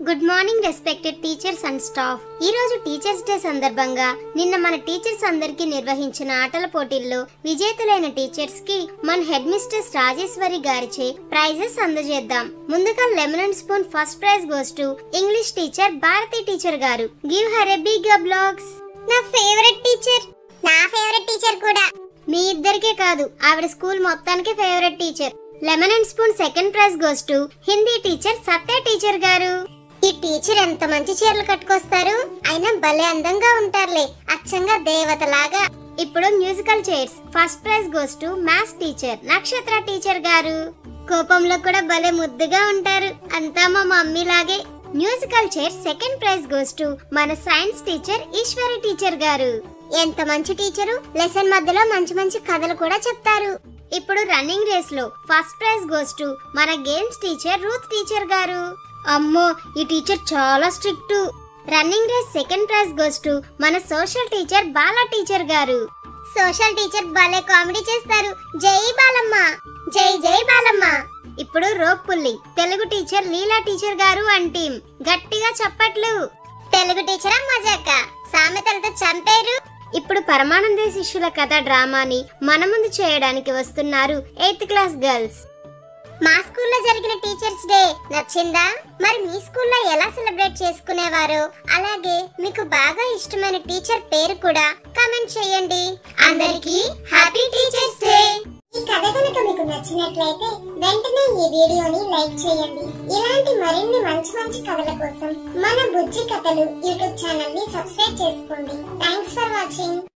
Good morning respected teachers and staff. ఈ రోజు teachers day సందర్భంగా నిన్న మన టీచర్స్ అందరికీ నిర్వహించిన ఆటల పోటీల్లో విజేతలైన టీచర్స్ కి మన హెడ్ మిస్టర్స్ రాజేశ్వరి గారిచే ప్రైజెస్ అందజేద్దాం. ముందుగా lemon and spoon first prize goes to English teacher Bharati teacher గారు. Give her a big applause. నా ఫేవరెట్ టీచర్ కూడా. మీ ఇద్దరికే కాదు, ఆవిడ స్కూల్ మొత్తానికి favourite teacher. Lemon and spoon second prize goes to Hindi teacher Satya teacher గారు. ఈ టీచర్ ఎంత మంచి చీరలు కట్టుకొస్తారు, అయినా భలే అందంగా ఉంటారులే, అచ్చంగా దేవతలాగా. ఇప్పుడు musical chairs first prize goes to maths teacher నక్షత్ర టీచర్ గారు. కోపంలో కూడా భలే ముద్దుగా ఉంటారు, అంతా మా మమ్మీ లాగే. Musical chair second prize goes to మన సైన్స్ టీచర్ ఈశ్వరి టీచర్ గారు. ఎంత మంచి టీచరు, లెసన్ మధ్యలో మంచి మంచి కథలు కూడా చెప్తారు. ఇప్పుడు రన్నింగ్ రేస్ లో ఫస్ట్ ప్రైజ్ గోస్ టు మన గేమ్స్ టీచర్ రూత్ టీచర్ గారు. అమ్మో, ఈ టీచర్ చాలా strict. Running race second prize goes to మన సోషల్ టీచర్ బాలా టీచర్ గారు. సోషల్ టీచర్ భలే కామెడీ చేస్తారు. జై బాలమ్మ, జై జై బాలమ్మ. ఇప్పుడు rope pulling Telugu teacher Leela teacher గారు అండ్ టీం. గట్టిగా చప్పట్లు. తెలుగు టీచర్ మజాక, సామెతలతో చంపేరు. ఇప్పుడు పరమానంద శిష్యుల కథ డ్రామాని మన ముందు చేయడానికి వస్తున్నారు 8th క్లాస్ గర్ల్స్. మా స్కూల్లో జరిగిన టీచర్స్ డే నచ్చిందా? మరి మీ స్కూల్లో ఎలా సెలబ్రేట్ చేసుకునేవారో, అలాగే మీకు బాగా ఇష్టమైన టీచర్ పేరు కూడా కామెంట్ చేయండి. అందరికీ హ్యాపీ టీచర్స్ డే. ఈ కథ కనుక మీకు నచ్చినట్లయితే వెంటనే ఈ వీడియోని లైక్ చేయండి. ఇలాంటి మరిన్ని మంచి మంచి కథల కోసం మన బుజ్జి కథలు యూట్యూబ్ ఛానల్ ని సబ్స్క్రైబ్ చేసుకోండి. Thanks for watching.